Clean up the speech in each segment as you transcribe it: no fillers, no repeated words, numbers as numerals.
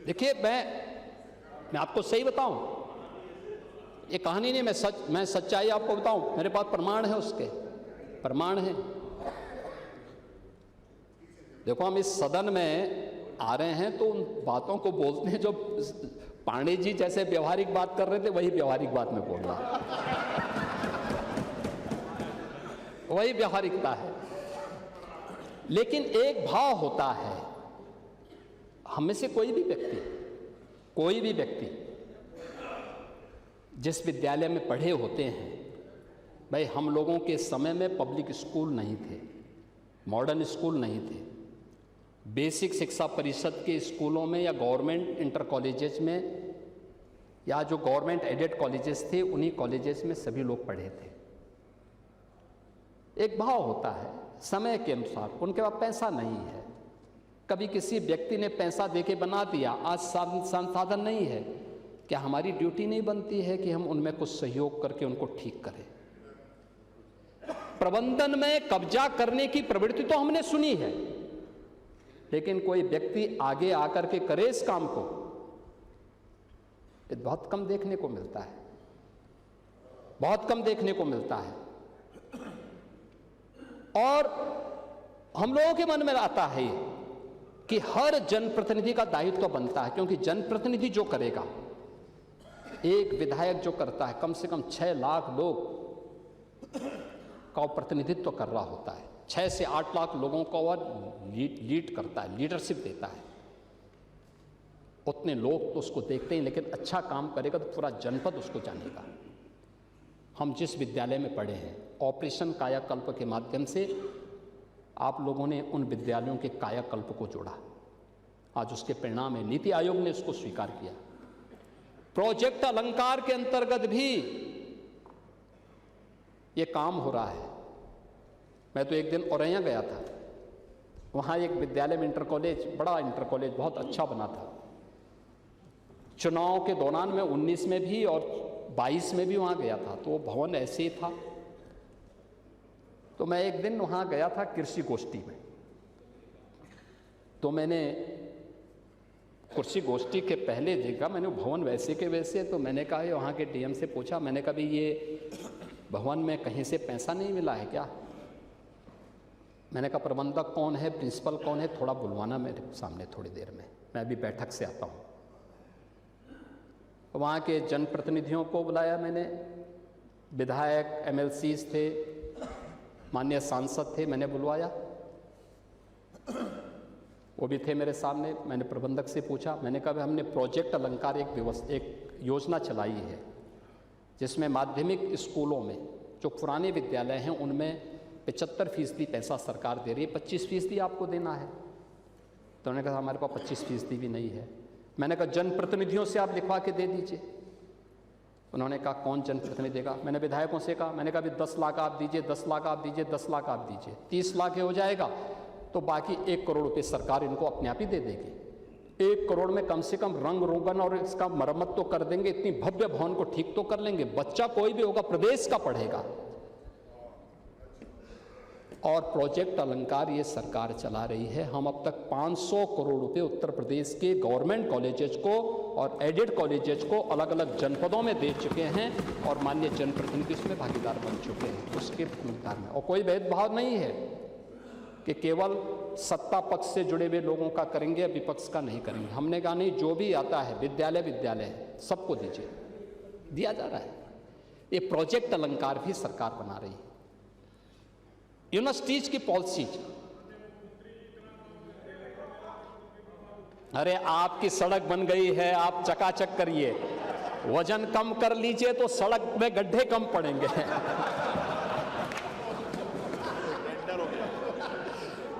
देखिए, मैं आपको सही बताऊं, ये कहानी नहीं, मैं सच्चाई आपको बताऊं, मेरे पास प्रमाण है, उसके प्रमाण है। देखो, हम इस सदन में आ रहे हैं तो उन बातों को बोलते हैं जो पांडे जी जैसे व्यवहारिक बात कर रहे थे, वही व्यवहारिक बात में बोल रहा, वही व्यवहारिकता है। लेकिन एक भाव होता है, हम में से कोई भी व्यक्ति जिस विद्यालय में पढ़े होते हैं, भाई हम लोगों के समय में पब्लिक स्कूल नहीं थे, मॉडर्न स्कूल नहीं थे, बेसिक शिक्षा परिषद के स्कूलों में या गवर्नमेंट इंटर कॉलेजेस में या जो गवर्नमेंट एडेड कॉलेजेस थे, उन्हीं कॉलेजेस में सभी लोग पढ़े थे। एक भाव होता है समय के अनुसार, उनके पास पैसा नहीं है, कभी किसी व्यक्ति ने पैसा देके बना दिया, आज संसाधन नहीं है, क्या हमारी ड्यूटी नहीं बनती है कि हम उनमें कुछ सहयोग करके उनको ठीक करें? प्रबंधन में कब्जा करने की प्रवृत्ति तो हमने सुनी है, लेकिन कोई व्यक्ति आगे आकर के करे इस काम को, ये बहुत कम देखने को मिलता है, बहुत कम देखने को मिलता है। और हम लोगों के मन में आता है कि हर जनप्रतिनिधि का दायित्व बनता है, क्योंकि जनप्रतिनिधि जो करेगा, एक विधायक जो करता है, कम से कम 6 लाख लोग का प्रतिनिधित्व कर रहा होता है, 6 से 8 लाख लोगों को वह लीड करता है, लीडरशिप देता है। उतने लोग तो उसको देखते हैं, लेकिन अच्छा काम करेगा तो पूरा जनपद उसको जानेगा। हम जिस विद्यालय में पढ़े हैं, ऑपरेशन कायाकल्प के माध्यम से आप लोगों ने उन विद्यालयों के कायाकल्प को जोड़ा, आज उसके परिणाम है। नीति आयोग ने उसको स्वीकार किया। प्रोजेक्ट अलंकार के अंतर्गत भी ये काम हो रहा है। मैं तो एक दिन औरैया गया था, वहाँ एक विद्यालय में इंटर कॉलेज, बड़ा इंटर कॉलेज बहुत अच्छा बना था। चुनाव के दौरान में 19 में भी और 22 में भी वहाँ गया था, तो वो भवन ऐसे ही था। तो मैं एक दिन वहाँ गया था कृषि गोष्ठी में, तो मैंने कृषि गोष्ठी के पहले देखा, मैंने भवन वैसे के वैसे, तो मैंने कहा, वहाँ के डीएम से पूछा, मैंने कहा, भाई ये भवन में कहीं से पैसा नहीं मिला है क्या? मैंने कहा, प्रबंधक कौन है, प्रिंसिपल कौन है, थोड़ा बुलवाना मेरे सामने थोड़ी देर में, मैं अभी बैठक से आता हूँ। वहाँ के जनप्रतिनिधियों को बुलाया मैंने, विधायक, एमएलसीज थे, माननीय सांसद थे, मैंने बुलवाया, वो भी थे मेरे सामने। मैंने प्रबंधक से पूछा, मैंने कहा, हमने प्रोजेक्ट अलंकार एक योजना चलाई है, जिसमें माध्यमिक स्कूलों में जो पुराने विद्यालय हैं उनमें 75% पैसा सरकार दे रही है, 25% आपको देना है। तो उन्होंने कहा, हमारे पास 25% भी नहीं है। मैंने कहा, जनप्रतिनिधियों से आप लिखवा के दे दीजिए। उन्होंने कहा, कौन जनप्रतिनिधि देगा? मैंने विधायकों से कहा, मैंने कहा, भी 10 लाख आप दीजिए, 10 लाख आप दीजिए, 10 लाख आप दीजिए, 30 लाख हो जाएगा तो बाकी 1 करोड़ रुपये सरकार इनको अपने आप ही दे देगी। 1 करोड़ में कम से कम रंग रोगन और इसका मरम्मत तो कर देंगे, इतनी भव्य भवन को ठीक तो कर लेंगे, बच्चा कोई भी होगा प्रदेश का पढ़ेगा। और प्रोजेक्ट अलंकार ये सरकार चला रही है। हम अब तक 500 करोड़ रुपए उत्तर प्रदेश के गवर्नमेंट कॉलेजेस को और एडेड कॉलेजेस को अलग अलग जनपदों में दे चुके हैं, और माननीय जनप्रतिनिधि इसमें भागीदार बन चुके हैं उसके भुगतान में। और कोई भेदभाव नहीं है कि केवल सत्ता पक्ष से जुड़े हुए लोगों का करेंगे, विपक्ष का नहीं करेंगे। हमने कहा, नहीं, जो भी आता है विद्यालय है, सबको दीजिए, दिया जा रहा है। ये प्रोजेक्ट अलंकार भी सरकार बना रही है। यूनिवर्सिटीज की पॉलिसीज, अरे आपकी सड़क बन गई है, आप चकाचक करिए, वजन कम कर लीजिए तो सड़क में गड्ढे कम पड़ेंगे।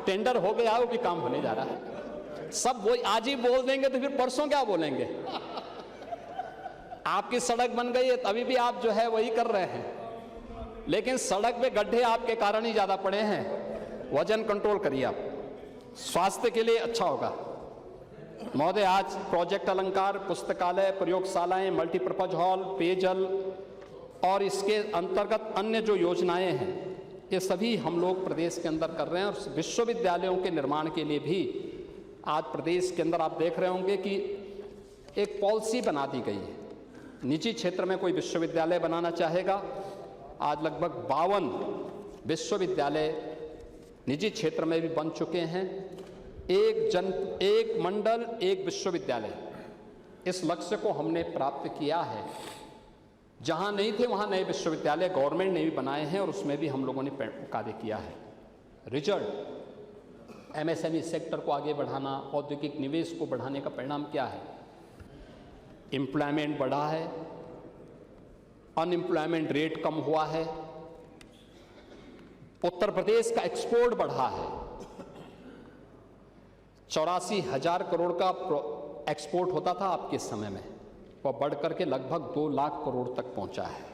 टेंडर हो गया, वो भी काम होने जा रहा है। सब वो आज ही बोल देंगे तो फिर परसों क्या बोलेंगे? आपकी सड़क बन गई है, तभी भी आप जो है वही कर रहे हैं, लेकिन सड़क में गड्ढे आपके कारण ही ज्यादा पड़े हैं। वजन कंट्रोल करिए, आप स्वास्थ्य के लिए अच्छा होगा। महोदय, आज प्रोजेक्ट अलंकार, पुस्तकालय, प्रयोगशालाएं, मल्टीपर्पज हॉल, पेयजल और इसके अंतर्गत अन्य जो योजनाएं हैं, ये सभी हम लोग प्रदेश के अंदर कर रहे हैं। और विश्वविद्यालयों के निर्माण के लिए भी आज प्रदेश के अंदर आप देख रहे होंगे कि एक पॉलिसी बना दी गई है। निजी क्षेत्र में कोई विश्वविद्यालय बनाना चाहेगा, आज लगभग 52 विश्वविद्यालय निजी क्षेत्र में भी बन चुके हैं। एक मंडल एक विश्वविद्यालय, इस लक्ष्य को हमने प्राप्त किया है। जहां नहीं थे वहां नए विश्वविद्यालय गवर्नमेंट ने भी बनाए हैं और उसमें भी हम लोगों ने कार्य किया है। रिजल्ट एमएसएमई सेक्टर को आगे बढ़ाना, औद्योगिक निवेश को बढ़ाने का परिणाम क्या है? एम्प्लॉयमेंट बढ़ा है, अनएम्प्लॉयमेंट रेट कम हुआ है, उत्तर प्रदेश का एक्सपोर्ट बढ़ा है। 84,000 करोड़ का एक्सपोर्ट होता था आपके समय में, वह बढ़ करके लगभग 2 लाख करोड़ तक पहुंचा है।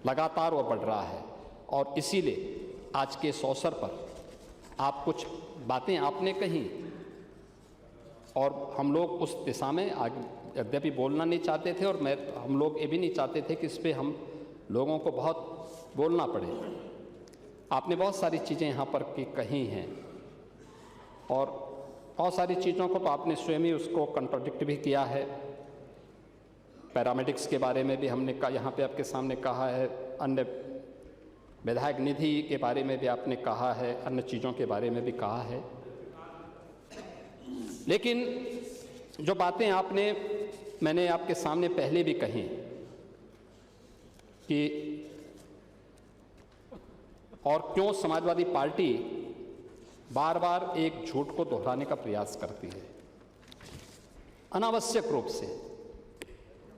लगातार वह बढ़ रहा है और इसीलिए आज के इस अवसर पर आप कुछ बातें आपने कही और हम लोग उस दिशा में आगे यद्यपि बोलना नहीं चाहते थे और हम लोग ये भी नहीं चाहते थे कि इस पर हम लोगों को बहुत बोलना पड़े। आपने बहुत सारी चीज़ें यहाँ पर कही हैं और बहुत सारी चीज़ों को तो आपने स्वयं ही उसको कंट्राडिक्ट भी किया है। पैरामेडिक्स के बारे में भी हमने यहाँ पे आपके सामने कहा है, अन्य विधायक निधि के बारे में भी आपने कहा है, अन्य चीज़ों के बारे में भी कहा है। लेकिन जो बातें मैंने आपके सामने पहले भी कही कि और क्यों समाजवादी पार्टी बार बार एक झूठ को दोहराने का प्रयास करती है अनावश्यक रूप से,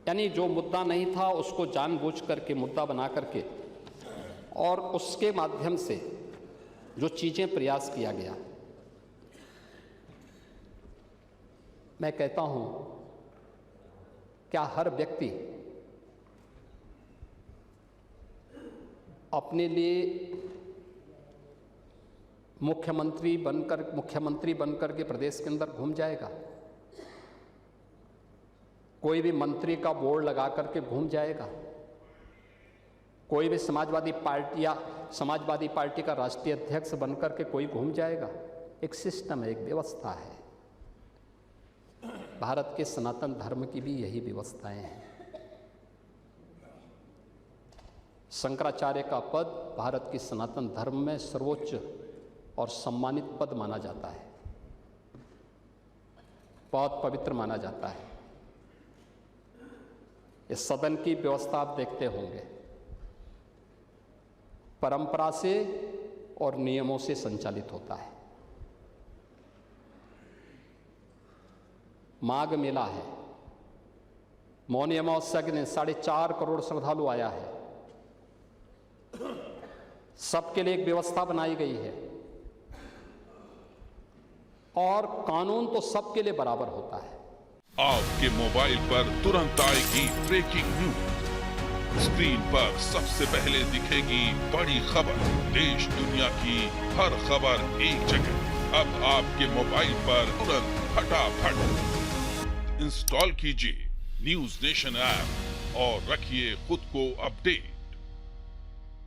यानी जो मुद्दा नहीं था उसको जानबूझ करके मुद्दा बना करके और उसके माध्यम से जो चीज़ें प्रयास किया गया। मैं कहता हूं, क्या हर व्यक्ति अपने लिए मुख्यमंत्री बनकर के प्रदेश के अंदर घूम जाएगा? कोई भी मंत्री का बोर्ड लगा करके घूम जाएगा? कोई भी समाजवादी पार्टी का राष्ट्रीय अध्यक्ष बनकर के कोई घूम जाएगा? एक सिस्टम है, एक व्यवस्था है। भारत के सनातन धर्म की भी यही व्यवस्थाएं हैं। शंकराचार्य का पद भारत के सनातन धर्म में सर्वोच्च और सम्मानित पद माना जाता है, बहुत पवित्र माना जाता है। इस सदन की व्यवस्था आप देखते होंगे, परंपरा से और नियमों से संचालित होता है। माघ मेला है, मौनी अमावस्या के दिन 4.5 करोड़ श्रद्धालु आया है। सबके लिए एक व्यवस्था बनाई गई है और कानून तो सबके लिए बराबर होता है। आपके मोबाइल पर तुरंत आएगी ब्रेकिंग न्यूज, स्क्रीन पर सबसे पहले दिखेगी बड़ी खबर, देश दुनिया की हर खबर एक जगह। अब आपके मोबाइल पर तुरंत फटाफट इंस्टॉल कीजिए न्यूज़ नेशन ऐप और रखिए खुद को अपडेट।